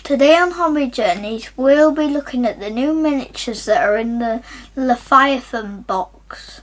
Today on Hobby Journeys, we'll be looking at the new miniatures that are in the Leviathan Box.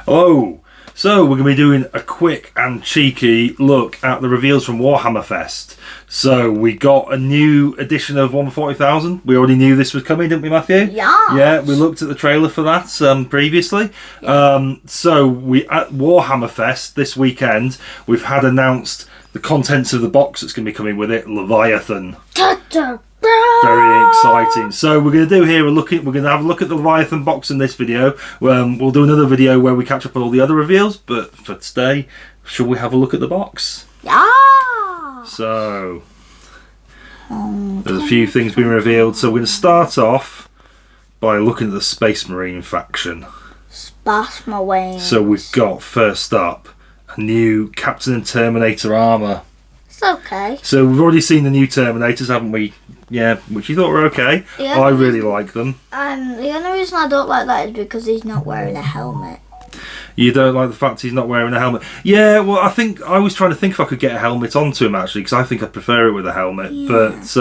Hello! So we're going to be doing a quick and cheeky look at the reveals from Warhammer Fest. So we got a new edition of Warhammer 40,000. We already knew this was coming, didn't we, Matthew? Yeah. Yeah, we looked at the trailer for that previously. Yeah. So we at Warhammer Fest this weekend, we've had announced the contents of the box that's going to be coming with it, Leviathan. Very exciting. So we're going to do here we're going to have a look at the Leviathan box in this video. We'll do another video where we catch up on all the other reveals, but for today, shall we have a look at the box? Yeah. So there's a few things being revealed. So we're going to start off by looking at the Space Marine faction. Space Marines. So we've got first up a new Captain and Terminator armour. It's okay. So we've already seen the new Terminators, haven't we? Yeah, which you thought were okay. Yeah, I really like them. The only reason I don't like that is because he's not wearing a helmet. You don't like the fact he's not wearing a helmet? Yeah, well, I was trying to think if I could get a helmet onto him, actually, because I think I prefer it with a helmet. Yeah. But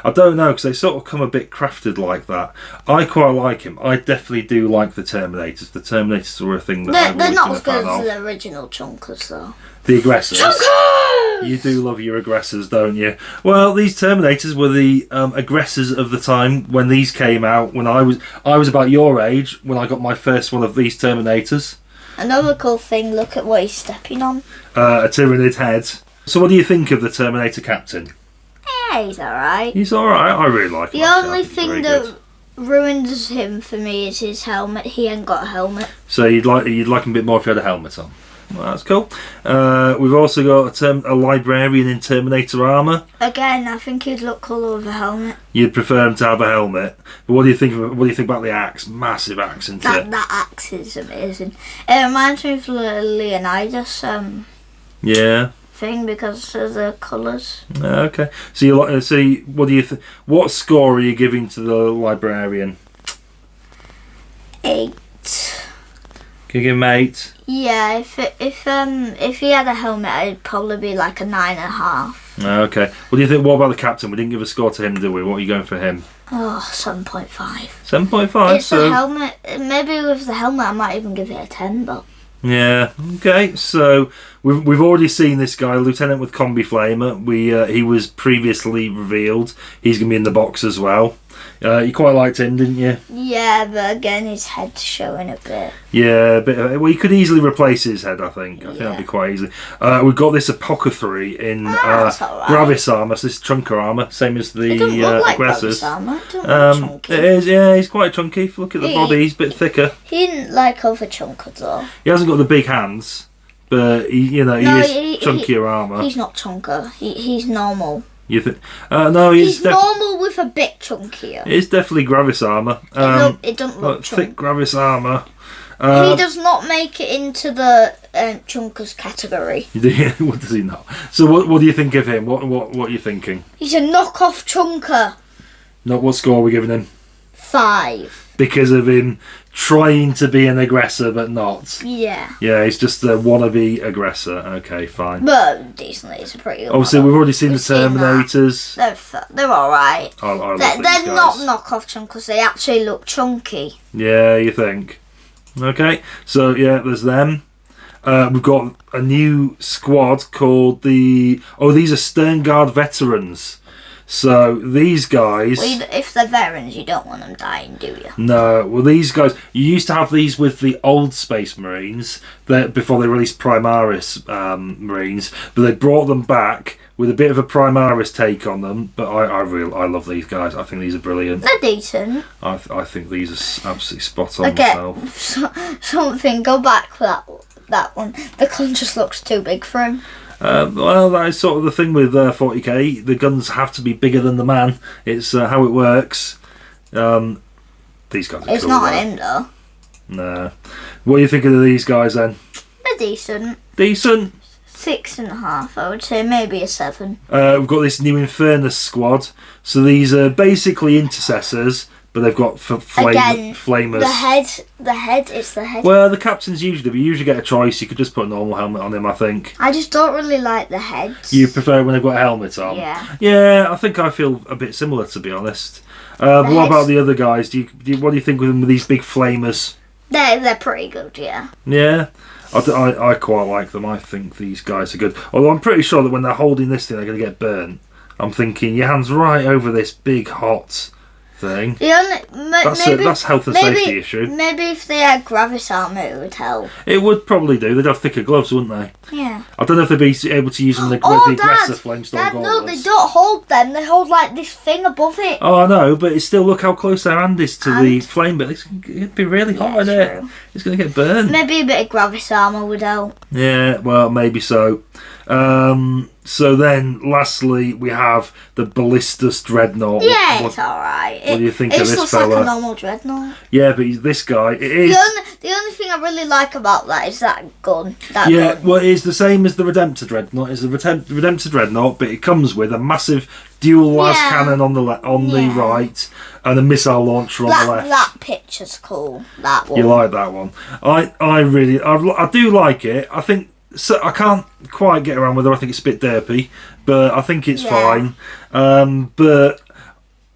I don't know, because they sort of come a bit crafted like that. I quite like him. I definitely do like the Terminators. The Terminators were a thing that they're not as good as the original Chunkers, though. The aggressors. Chunkers! You do love your aggressors, don't you? Well, these Terminators were the aggressors of the time when these came out. When I was about your age when I got my first one of these Terminators. Another cool thing, look at what he's stepping on. A Tyranid head. So what do you think of the Terminator Captain? Yeah, he's alright. He's alright. I really like him. The only thing that ruins him for me is his helmet. He ain't got a helmet. So you'd like him a bit more if he had a helmet on. Well, that's cool. We've also got a librarian in Terminator armour. Again, I think he'd look cooler with a helmet. You'd prefer him to have a helmet. But what do you think about the axe? Massive axe, isn't it? That axe is amazing. It reminds me of the Leonidas thing because of the colours. Okay. So you like? What do you think? What score are you giving to the librarian? 8. Can you give him 8? Yeah, if he had a helmet, it'd probably be like a 9.5. Okay. What do you think? What about the captain? We didn't give a score to him, did we? What are you going for him? Oh, 7.5. 7.5. It's the helmet. Maybe with the helmet, I might even give it a 10. But yeah. Okay. So we've already seen this guy, Lieutenant with Combi Flamer. He was previously revealed. He's going to be in the box as well. You quite liked him, didn't you? Yeah, but again, his head's showing a bit. Yeah, a bit. Well, you could easily replace his head, I think. I think that'd be quite easy. We've got this Apothecary in Gravis armour, so this Chunker armour, same as the aggressors. It is, yeah, he's quite chunky. If you look at the body, he's a bit thicker. He didn't like other Chunkers, though. He hasn't got the big hands, but he is chunkier armour. He's not chunker. He's normal. You think? No, he's normal with a bit chunkier. It's definitely Gravis armour. It doesn't look thick Gravis armour. He does not make it into the Chunkers category. What does he not? So what do you think of him? What are you thinking? He's a knockoff Chunker. What score are we giving him? 5. Because of him trying to be an aggressor but not. Yeah. Yeah, he's just a wannabe aggressor. Okay, fine. But decently, it's a pretty good Obviously, we've already seen the Terminators. They're alright. They're not knockoff Chunkers, they actually look chunky. Yeah, you think? Okay, so yeah, there's them. We've got a new squad called these are Sternguard veterans. So these guys... Well, if they're veterans, you don't want them dying, do you? No. Well, these guys... You used to have these with the old Space Marines before they released Primaris Marines, but they brought them back with a bit of a Primaris take on them. But I love these guys. I think these are brilliant. They're decent. I think these are absolutely spot on myself. Something. Go back for that one. The gun just looks too big for him. Well, that is sort of the thing with 40k. The guns have to be bigger than the man. It's how it works. These guys are It's cool, not on him, though. No. What are you thinking of these guys, then? They're decent. Decent? 6.5, I would say, maybe a 7. We've got this new Infernus squad. So these are basically intercessors, but they've got flamers. The head is the head. Well, the captains usually get a choice. You could just put a normal helmet on him, I think. I just don't really like the heads. You prefer when they've got a helmet on? Yeah. Yeah, I think I feel a bit similar, to be honest. But what about the other guys? What do you think of them with these big flamers? They're pretty good, yeah. Yeah. I quite like them. I think these guys are good. Although I'm pretty sure that when they're holding this thing, they're going to get burnt. I'm thinking your hand's right over this big hot thing. That's health and safety issue. Maybe if they had Gravis armor, it would help. It would probably do. They'd have thicker gloves, wouldn't they? Yeah. I don't know if they'd be able to use them in the aggressive flamestorm gauntlets. No, they don't hold them. They hold like this thing above it. Oh, I know, but it's still, look how close their hand is to the flame. But it'd be really hot in it. It's going to get burned. Maybe a bit of Gravis armor would help. Yeah, well, maybe so. So then, lastly, we have the Ballistus Dreadnought. Yeah, it's alright. What do you think of this looks fella? like a normal Dreadnought. Yeah, but this guy, it is... The only thing I really like about that is that gun. Well, it's the same as the Redemptor Dreadnought. It's the Redemptor Dreadnought, but it comes with a massive dual Lascannon on the right and a missile launcher on the left. That picture's cool. That one. You like that one? I do like it. I think... So I can't quite get around with her. I think it's a bit derpy, but I think it's fine. But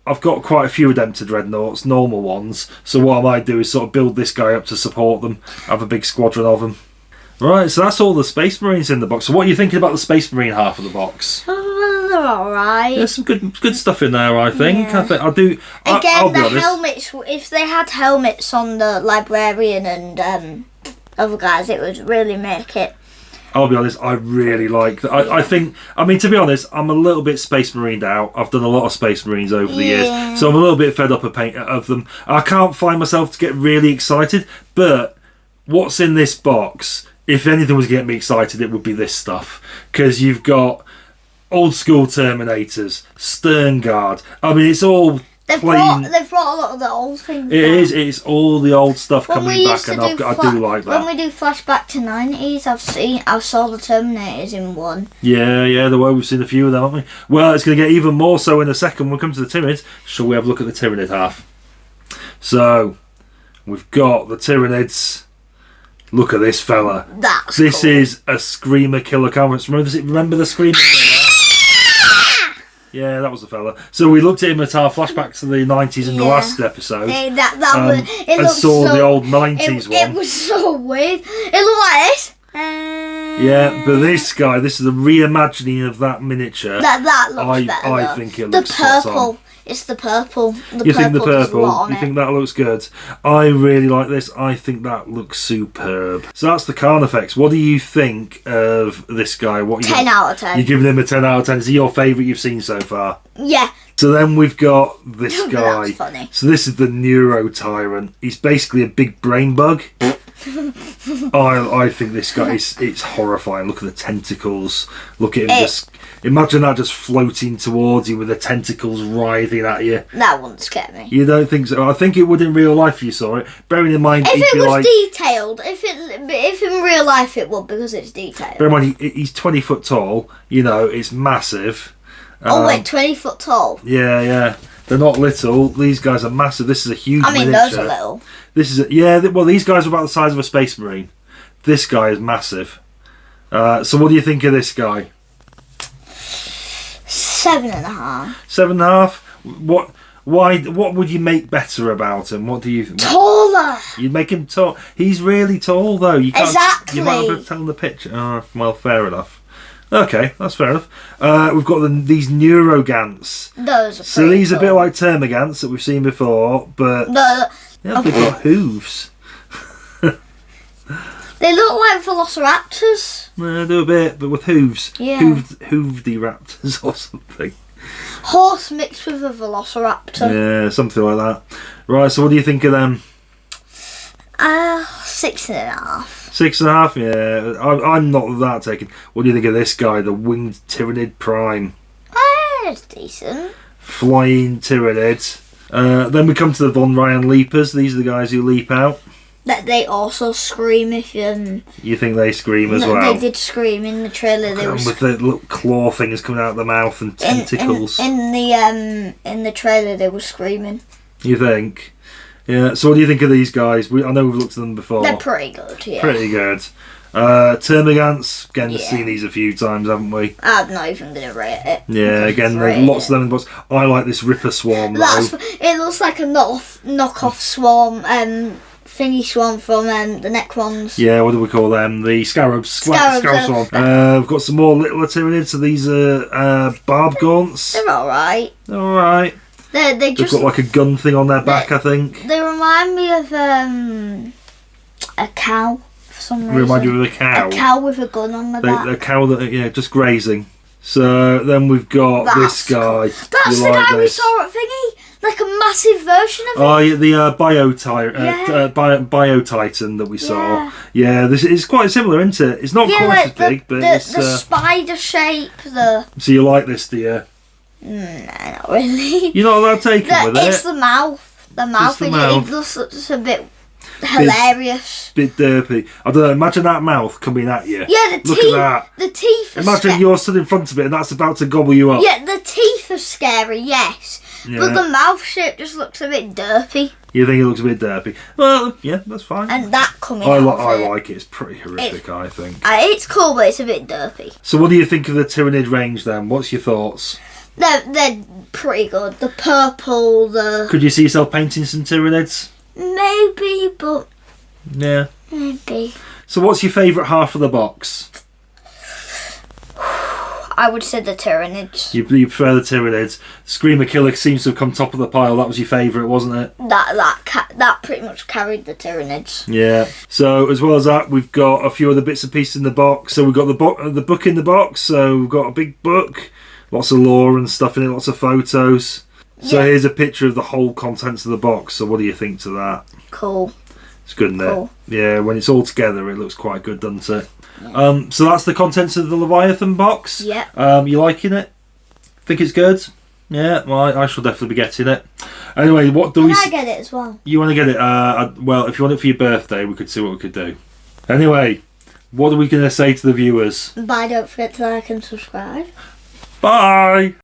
I've got quite a few Redemptor Dreadnoughts, normal ones. So what I might do is sort of build this guy up to support them. Have a big squadron of them. Right, so that's all the Space Marines in the box. So what are you thinking about the Space Marine half of the box? They're alright. There's some good stuff in there, I think. Yeah. I'll be honest. Helmets. If they had helmets on the Librarian and other guys, it would really make it. I'll be honest, I really like that. I think, to be honest, I'm a little bit Space Marined out. I've done a lot of Space Marines over the years, so I'm a little bit fed up of them. I can't find myself to get really excited, but what's in this box, if anything was getting me excited, it would be this stuff. Because you've got old school Terminators, Sternguard. It's all... They've brought a lot of the old things. It's all the old stuff coming back, and I do like that. When we do flashback to 90s, I saw the Terminators in one. Yeah, the way we've seen a few of them, haven't we? Well, it's going to get even more so in a second when we come to the Tyranids. Shall we have a look at the Tyranid half? So, we've got the Tyranids. Look at this fella. This cool. Is a Screamer Killer Carnifex. Remember the Screamer Killer? Yeah, that was the fella. So we looked at him at our flashback to the 90s in the last episode. And saw the old 90s one. It was so weird. It looked like this. Yeah, but this guy, this is a reimagining of that miniature. That looks better. I think it looks spot on. It's the purple. You think the purple? You think that looks good? I really like this. I think that looks superb. So that's the Carnifex. What do you think of this guy? 10 out of 10. You're giving him a 10 out of 10. Is he your favourite you've seen so far? Yeah. So then we've got this guy. That's funny. So this is the Neuro Tyrant. He's basically a big brain bug. I think this guy it's horrifying. Look at the tentacles. Look at him imagine that just floating towards you with the tentacles writhing at you. That wouldn't scare me. You don't think so? I think it would in real life if you saw it. Bearing in mind, if it was detailed, if in real life it would, because it's detailed. Bear in mind, he's 20 foot tall. It's massive. 20 foot tall. Yeah. They're not little. These guys are massive. This is a huge miniature. Those are little. This is well, these guys are about the size of a Space Marine. This guy is massive. So what do you think of this guy? 7.5. 7.5. What would you make better about him? What do you think? Taller. You'd make him tall. He's really tall though. You can't, exactly. You might have to tell the picture. Oh, well, fair enough. Okay, that's fair enough. We've got these Neurogants. Those are so these are a bit like Termagants that we've seen before, but they've got hooves. They look like Velociraptors. They do a bit, but with hooves. Yeah. Hoovedy raptors or something. Horse mixed with a Velociraptor. Yeah, something like that. Right, so what do you think of them? 6.5. 6.5, yeah. I'm not that taken. What do you think of this guy, the Winged Tyranid Prime? It's decent. Flying Tyranid. Then we come to the Von Ryan Leapers. These are the guys who leap out. that they also scream if You think they scream as well? They did scream in the trailer. They with the little claw things coming out of the mouth and tentacles. In the trailer, they were screaming. You think? Yeah. So what do you think of these guys? I know we've looked at them before. They're pretty good. Yeah. Pretty good. Termagants, again, we've seen these a few times, haven't we? I'm not even going to rate it. Yeah, again, there's lots of them in the box. I like this Ripper Swarm, though. It looks like a knockoff Swarm, thingy Swarm from the Necrons. Yeah, what do we call them? The Scarabs. Scarab Swarm. We've got some more littler Tyranids, so these are Barb Gaunts. They're alright. They're alright. They've got like a gun thing on their back, I think. They remind me of a cow. For some reason. Remind you of a cow? A cow with a gun on the back. A cow that, just grazing. So then we've got this guy. Cool. That's the guy we saw at Thingy. Like a massive version of him. Oh, yeah, the Bio Titan that we saw. Yeah, this is quite similar, isn't it? It's not quite as big, but it's the spider shape. So you like this, do you? No, not really. You're not allowed to take it with it. It's the mouth. The mouth. It looks a bit hilarious. Bit derpy. I don't know, imagine that mouth coming at you. Yeah, Look at that. The teeth are imagine you're stood in front of it and that's about to gobble you up. Yeah, the teeth are scary, yes. Yeah. But the mouth shape just looks a bit derpy. You think it looks a bit derpy? Well, yeah, that's fine. And that coming I like it. It's pretty horrific, I think. It's cool, but it's a bit derpy. So what do you think of the Tyranid range then? What's your thoughts? They're pretty good. The purple, Could you see yourself painting some Tyranids? Maybe, but... Yeah. Maybe. So what's your favourite half of the box? I would say the Tyranids. You prefer the Tyranids. Screamer Killer seems to have come top of the pile. That was your favourite, wasn't it? That pretty much carried the Tyranids. Yeah. So as well as that, we've got a few other bits and pieces in the box. So we've got the book in the box. So we've got a big book, lots of lore and stuff in it, lots of photos. So here's a picture of the whole contents of the box. So what do you think to that? Cool. It's good, isn't it? Yeah, when it's all together, it looks quite good, doesn't it? Yeah. So that's the contents of the Leviathan box. Yeah. You liking it? Think it's good? Yeah, well, I shall definitely be getting it. Anyway, what do we... Can I get it as well? You want to get it? Well, if you want it for your birthday, we could see what we could do. Anyway, what are we going to say to the viewers? Bye, don't forget to like and subscribe. Bye!